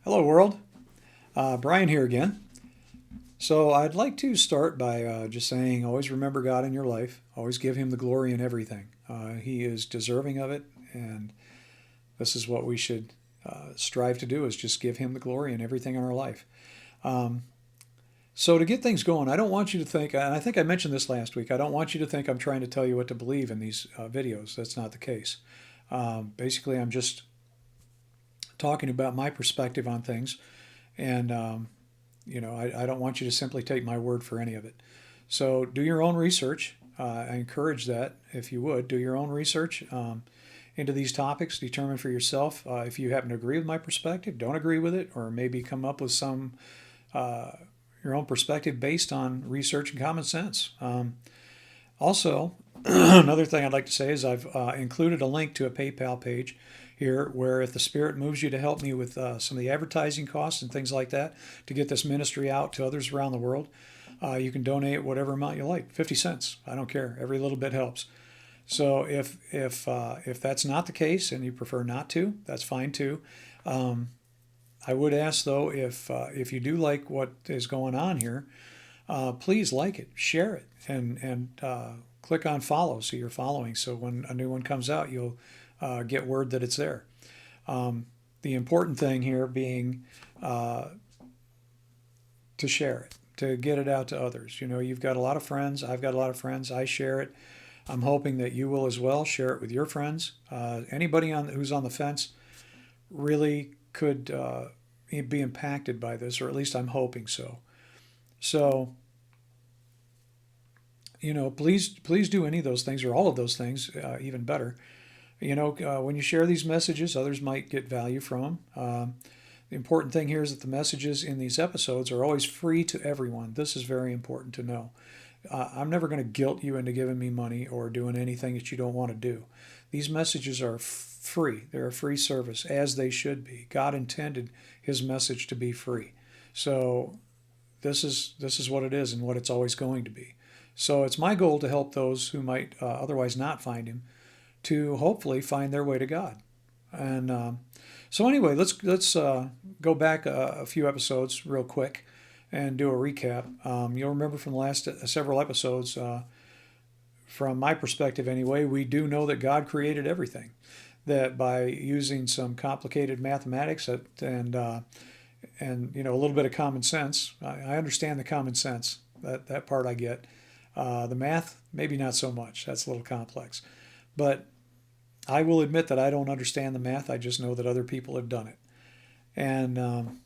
Hello, world. Brian here again. So, I'd like to start by just saying always remember God in your life, always give Him the glory in everything. He is deserving of it, and this is what we should strive to do is just give Him the glory in everything in our life. Um, so, to get things going, I don't want you to think, and I think I mentioned this last week, I don't want you to think I'm trying to tell you what to believe in these videos. That's not the case. Basically, I'm just talking about my perspective on things, and I don't want you to simply take my word for any of it. So do your own research. I encourage that if you would do your own research into these topics. Determine for yourself if you happen to agree with my perspective, don't agree with it, or maybe come up with some uh, your own perspective based on research and common sense. Also, another thing I'd like to say is I've included a link to a PayPal page here where if the Spirit moves you to help me with some of the advertising costs and things like that to get this ministry out to others around the world, you can donate whatever amount you like, 50 cents. I don't care. Every little bit helps. So if that's not the case and you prefer not to, that's fine too. Um, I would ask though if you do like what is going on here, please like it, share it, and click on follow so you're following. So when a new one comes out, you'll get word that it's there. Um, the important thing here being uh, to share it, to get it out to others. You know, you've got a lot of friends. I've got a lot of friends. I share it. I'm hoping that you will as well. Share it with your friends. Anybody who's on the fence really could be impacted by this, or at least I'm hoping so. So please do any of those things or all of those things, even better. When you share these messages, others might get value from them. The important thing here is that the messages in these episodes are always free to everyone. This is very important to know. I'm never going to guilt you into giving me money or doing anything that you don't want to do. These messages are free. They're a free service, as they should be. God intended His message to be free. So this is what it is and what it's always going to be. So it's my goal to help those who might otherwise not find Him to hopefully find their way to God. And so anyway, let's go back a few episodes real quick and do a recap. You'll remember from the last several episodes, from my perspective anyway, we do know that God created everything. That by using some complicated mathematics and a little bit of common sense, I understand the common sense. That part I get. The math, maybe not so much. That's a little complex. But I will admit that I don't understand the math. I just know that other people have done it. And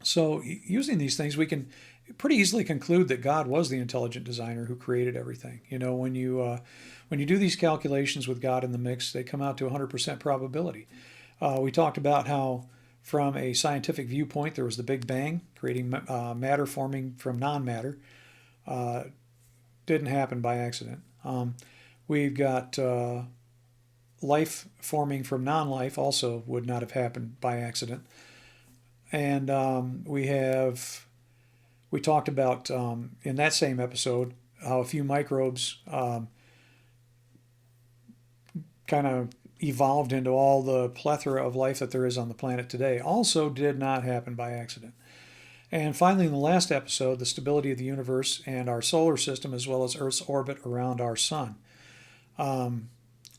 so, using these things, we can pretty easily conclude that God was the intelligent designer who created everything. When you do these calculations with God in the mix, they come out to 100% probability. We talked about how, from a scientific viewpoint, there was the Big Bang, creating matter forming from non-matter. Uh, didn't happen by accident. We've got life forming from non-life, also would not have happened by accident. And we talked about in that same episode how a few microbes kind of evolved into all the plethora of life that there is on the planet today. Also did not happen by accident. And finally, in the last episode, the stability of the universe and our solar system, as well as Earth's orbit around our sun, um,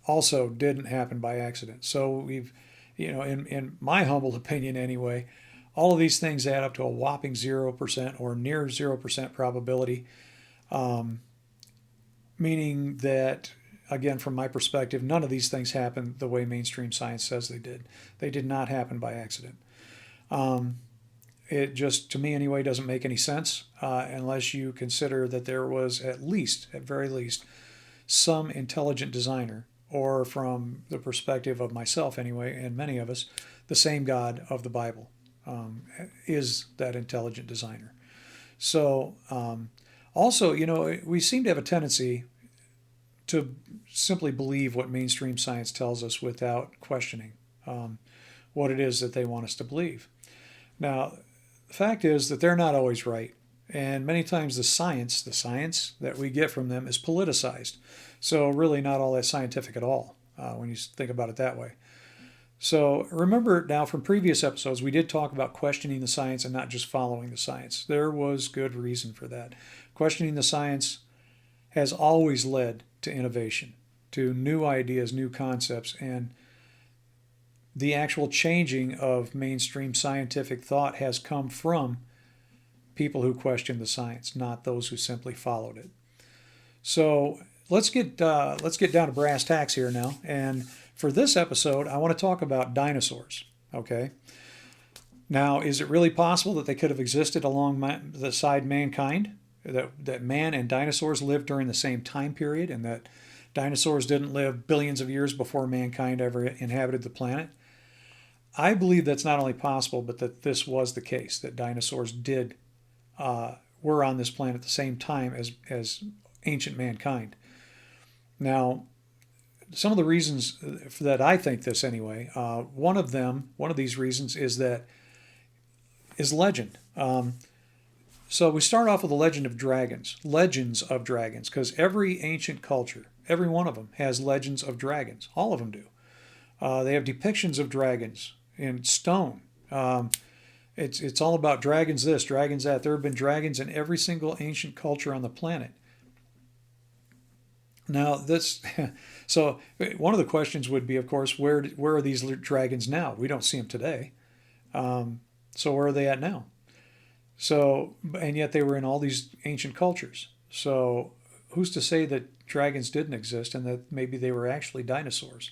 also didn't happen by accident. So we've, in my humble opinion anyway, all of these things add up to a whopping 0% or near 0% probability, um, meaning that, again, from my perspective, none of these things happened the way mainstream science says they did. They did not happen by accident. Um, it just, to me anyway, doesn't make any sense unless you consider that there was at least, at very least, some intelligent designer, or from the perspective of myself anyway, and many of us, the same God of the Bible is that intelligent designer. So, also, we seem to have a tendency to simply believe what mainstream science tells us without questioning what it is that they want us to believe. Now, the fact is that they're not always right. And many times the science that we get from them is politicized. So really not all that scientific at all when you think about it that way. So remember now from previous episodes, we did talk about questioning the science and not just following the science. There was good reason for that. Questioning the science has always led to innovation, to new ideas, new concepts, and the actual changing of mainstream scientific thought has come from people who questioned the science, not those who simply followed it. So let's get down to brass tacks here now. And for this episode, I want to talk about dinosaurs. Okay. Now, is it really possible that they could have existed the side mankind? That man and dinosaurs lived during the same time period, and that dinosaurs didn't live billions of years before mankind ever inhabited the planet? I believe that's not only possible, but that this was the case, that dinosaurs were on this planet at the same time as ancient mankind. Now, some of the reasons that I think this anyway, one of these reasons is legend. So we start off with the legends of dragons, because every ancient culture, every one of them has legends of dragons. All of them do. They have depictions of dragons in stone. It's all about dragons this, dragons that. There have been dragons in every single ancient culture on the planet. Now, so one of the questions would be, of course, where are these dragons now? We don't see them today. So where are they at now? So, and yet they were in all these ancient cultures. So who's to say that dragons didn't exist and that maybe they were actually dinosaurs?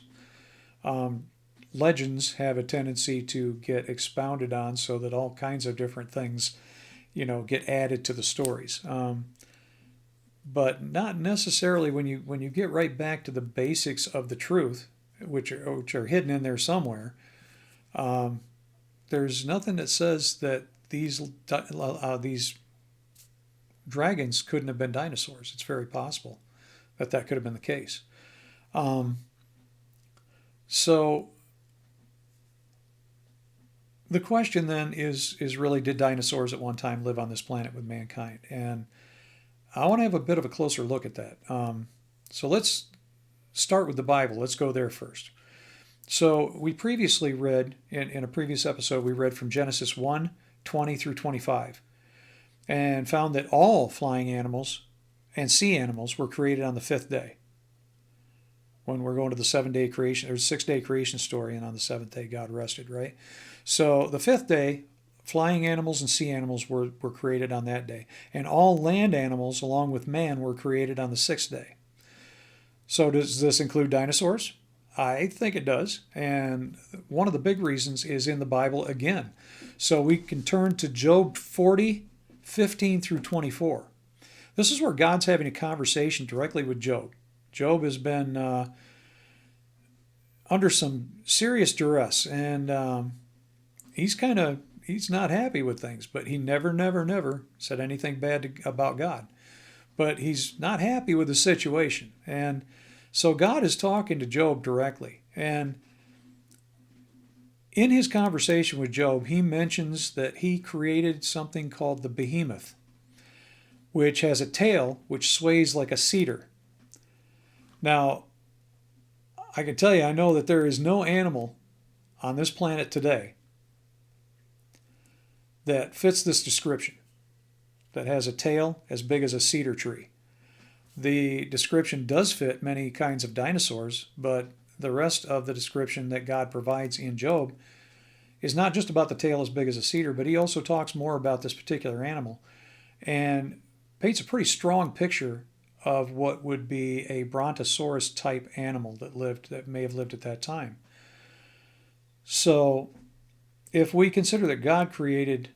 Legends have a tendency to get expounded on so that all kinds of different things, get added to the stories. But not necessarily when you get right back to the basics of the truth, which are hidden in there somewhere. There's nothing that says that these dragons couldn't have been dinosaurs. It's very possible that could have been the case. So the question then is really, did dinosaurs at one time live on this planet with mankind? And I want to have a bit of a closer look at that. So let's start with the Bible. Let's go there first. So we previously read, in a previous episode, we read from Genesis 1:20 through 25, and found that all flying animals and sea animals were created on the fifth day. When we're going to the 7-day creation, or 6-day creation story, and on the seventh day God rested, right? So the fifth day, flying animals and sea animals were created on that day. And all land animals, along with man, were created on the sixth day. So does this include dinosaurs? I think it does. And one of the big reasons is in the Bible again. So we can turn to Job 40:15 through 24. This is where God's having a conversation directly with Job. Job has been under some serious duress, and he's not happy with things, but he never said anything bad about God. But he's not happy with the situation. And so God is talking to Job directly. And in his conversation with Job, he mentions that he created something called the behemoth, which has a tail which sways like a cedar. Now, I can tell you, I know that there is no animal on this planet today that fits this description, that has a tail as big as a cedar tree. The description does fit many kinds of dinosaurs, but the rest of the description that God provides in Job is not just about the tail as big as a cedar, but he also talks more about this particular animal and paints a pretty strong picture of what would be a brontosaurus type animal that may have lived at that time. So if we consider that God created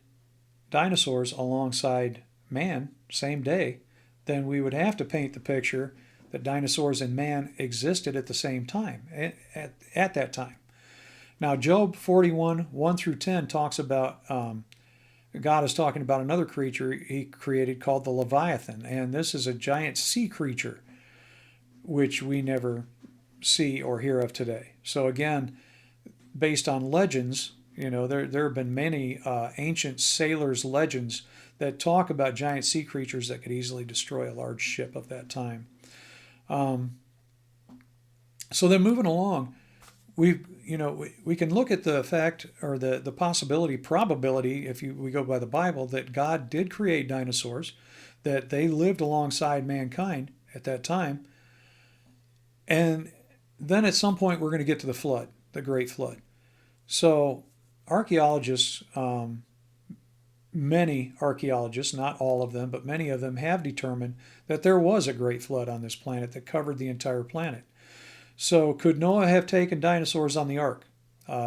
dinosaurs alongside man, same day, then we would have to paint the picture that dinosaurs and man existed at the same time, at that time. Now, Job 41:1 through 10 talks about, God is talking about another creature he created called the Leviathan, and this is a giant sea creature, which we never see or hear of today. So again, based on legends, there have been many ancient sailors' legends that talk about giant sea creatures that could easily destroy a large ship of that time. So then moving along, we can look at the fact or the possibility, probability, if we go by the Bible, that God did create dinosaurs, that they lived alongside mankind at that time, and then at some point we're going to get to the flood, the Great Flood. So archaeologists, many archaeologists, not all of them, but many of them have determined that there was a great flood on this planet that covered the entire planet. So could Noah have taken dinosaurs on the ark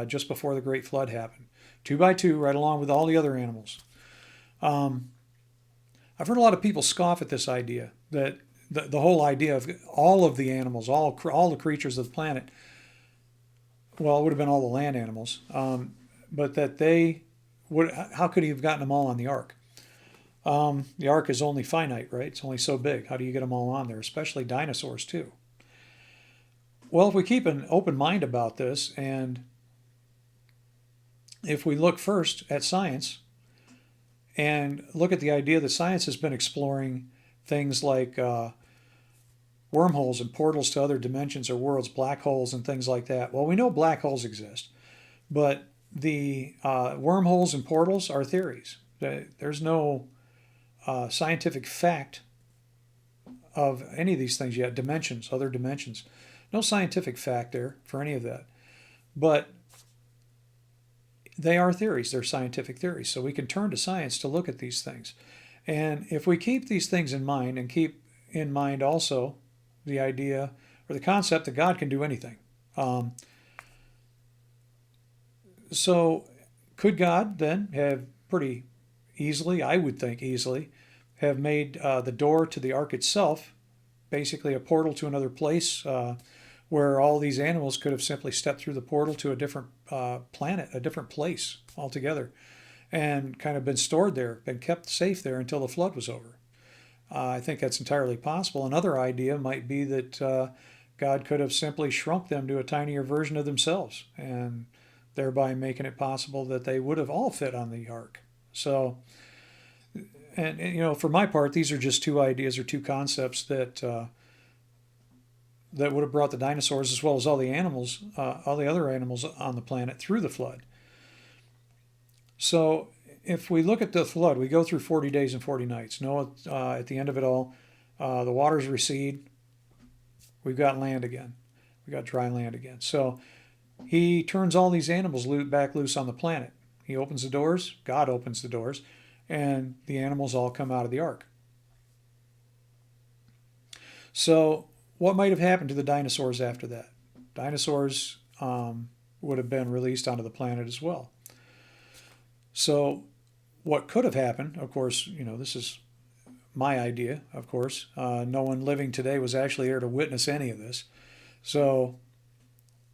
just before the great flood happened? Two by two, right along with all the other animals. Um, I've heard a lot of people scoff at this idea that the whole idea of all of the animals, all the creatures of the planet, well, it would have been all the land animals, but that they would, how could he have gotten them all on the ark? The ark is only finite, right? It's only so big. How do you get them all on there, especially dinosaurs, too? Well, if we keep an open mind about this, and if we look first at science and look at the idea that science has been exploring things like wormholes and portals to other dimensions or worlds, black holes and things like that. Well, we know black holes exist, but the wormholes and portals are theories. There's no scientific fact of any of these things yet. Dimensions, other dimensions. No scientific fact there for any of that. But they are theories. They're scientific theories. So we can turn to science to look at these things. And if we keep these things in mind and keep in mind also the idea or the concept that God can do anything. So could God then have pretty easily, I would think easily, have made the door to the ark itself basically a portal to another place where all these animals could have simply stepped through the portal to a different planet, a different place altogether, and kind of been stored there, been kept safe there until the flood was over. I think that's entirely possible. Another idea might be that God could have simply shrunk them to a tinier version of themselves, and thereby making it possible that they would have all fit on the ark. So, and for my part, these are just two ideas or two concepts that that would have brought the dinosaurs as well as all the animals, all the other animals on the planet through the flood. So if we look at the flood, we go through 40 days and 40 nights. Noah, at the end of it all, the waters recede. We've got land again. We've got dry land again. So he turns all these animals back loose on the planet. He opens the doors. God opens the doors. And the animals all come out of the ark. So what might have happened to the dinosaurs after that? Dinosaurs would have been released onto the planet as well. So what could have happened, of course, this is my idea, of course. No one living today was actually there to witness any of this. So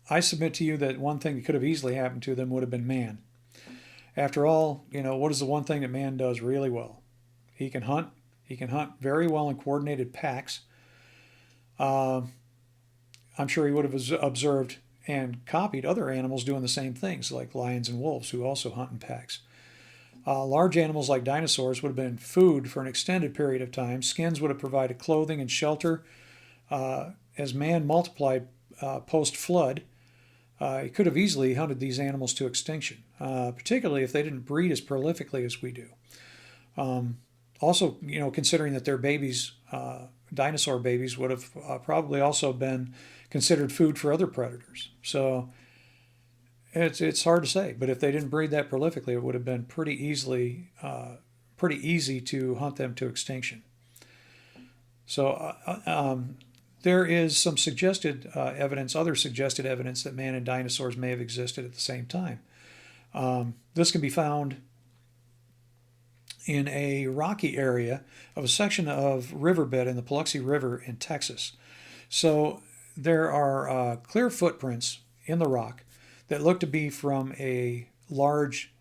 I submit to you that one thing that could have easily happened to them would have been man. After all, what is the one thing that man does really well? He can hunt. He can hunt very well in coordinated packs. I'm sure he would have observed and copied other animals doing the same things, like lions and wolves, who also hunt in packs. Large animals like dinosaurs would have been food for an extended period of time. Skins would have provided clothing and shelter. As man multiplied post-flood, he could have easily hunted these animals to extinction, particularly if they didn't breed as prolifically as we do. Also, considering that their babies, dinosaur babies, would have probably also been considered food for other predators. So it's hard to say, but if they didn't breed that prolifically, it would have been pretty easy to hunt them to extinction. So there is some suggested evidence, other suggested evidence that man and dinosaurs may have existed at the same time. This can be found in a rocky area of a section of riverbed in the Paluxy River in Texas. So there are clear footprints in the rock that look to be from a large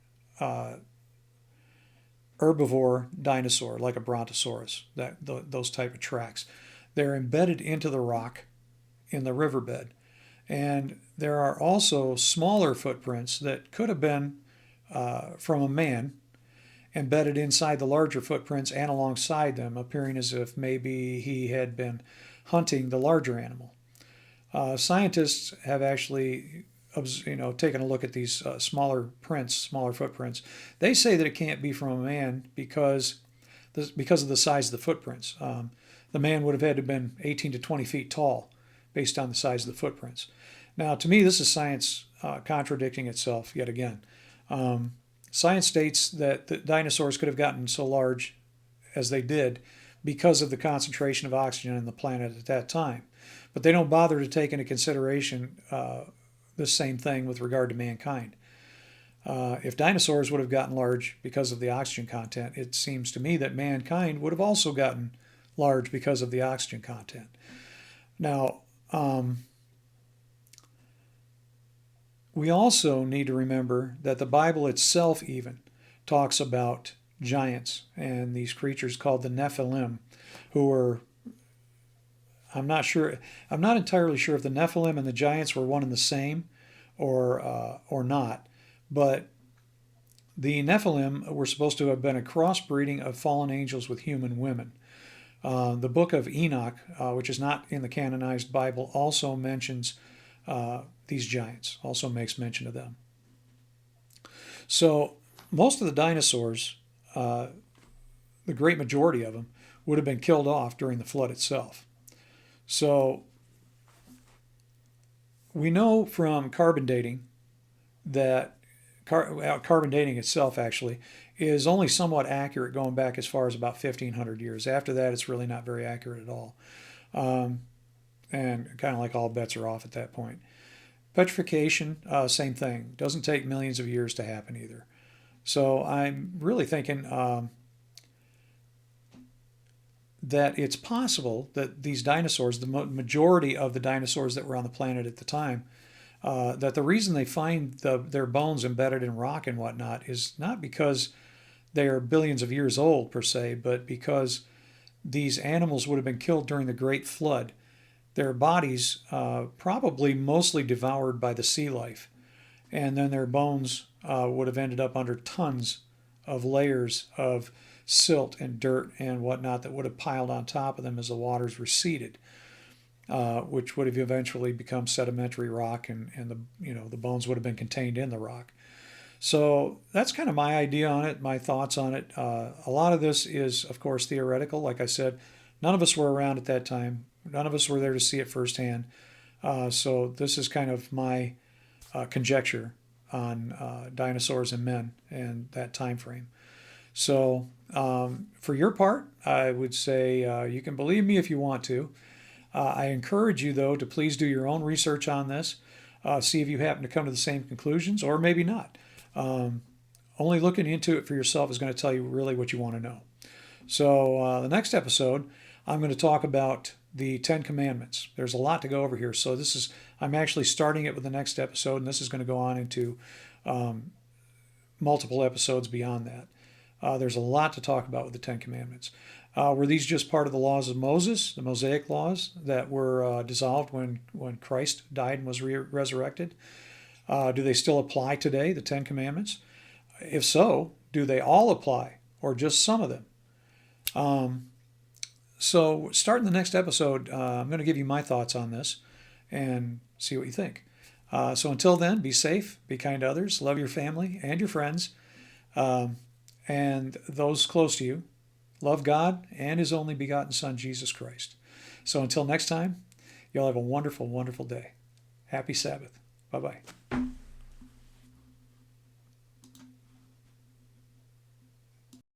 herbivore dinosaur, like a brontosaurus, those type of tracks. They're embedded into the rock in the riverbed. And there are also smaller footprints that could have been from a man embedded inside the larger footprints and alongside them, appearing as if maybe he had been hunting the larger animal. Scientists have actually taking a look at these smaller footprints, they say that it can't be from a man because of the size of the footprints. The man would have had to have been 18 to 20 feet tall based on the size of the footprints. Now, to me, this is science contradicting itself yet again. Science states that the dinosaurs could have gotten so large as they did because of the concentration of oxygen on the planet at that time. But they don't bother to take into consideration the same thing with regard to mankind. If dinosaurs would have gotten large because of the oxygen content, it seems to me that mankind would have also gotten large because of the oxygen content. Now, we also need to remember that the Bible itself even talks about giants and these creatures called the Nephilim, who were, I'm not entirely sure if the Nephilim and the giants were one and the same or not, but the Nephilim were supposed to have been a crossbreeding of fallen angels with human women. The book of Enoch, which is not in the canonized Bible, also mentions these giants, also makes mention of them. So most of the dinosaurs, the great majority of them, would have been killed off during the flood itself. So we know from carbon dating that carbon dating itself actually is only somewhat accurate going back as far as about 1,500 years. After that, it's really not very accurate at all. And kind of like all bets are off at that point. Petrification, same thing. Doesn't take millions of years to happen either. So I'm really thinking that it's possible that these dinosaurs, the majority of the dinosaurs that were on the planet at the time, that the reason they find their bones embedded in rock and whatnot is not because they are billions of years old per se, but because these animals would have been killed during the Great Flood. Their bodies probably mostly devoured by the sea life, and then their bones would have ended up under tons of layers of silt and dirt and whatnot that would have piled on top of them as the waters receded, which would have eventually become sedimentary rock, and the bones would have been contained in the rock. So that's kind of my idea on it, my thoughts on it. A lot of this is, of course, theoretical. Like I said, none of us were around at that time. None of us were there to see it firsthand. So this is kind of my conjecture on dinosaurs and men and that time frame. So for your part, I would say you can believe me if you want to. I encourage you, though, to please do your own research on this. See if you happen to come to the same conclusions, or maybe not. Only looking into it for yourself is going to tell you really what you want to know. So the next episode, I'm going to talk about the Ten Commandments. There's a lot to go over here. So I'm actually starting it with the next episode, and this is going to go on into multiple episodes beyond that. There's a lot to talk about with the Ten Commandments. Were these just part of the laws of Moses, the Mosaic laws that were dissolved when Christ died and was resurrected? Do they still apply today, the Ten Commandments? If so, do they all apply, or just some of them? So starting the next episode, I'm going to give you my thoughts on this and see what you think. So until then, be safe, be kind to others, love your family and your friends, and those close to you. Love God and His only begotten Son, Jesus Christ. So until next time, you'll have a wonderful, wonderful day. Happy Sabbath. Bye-bye.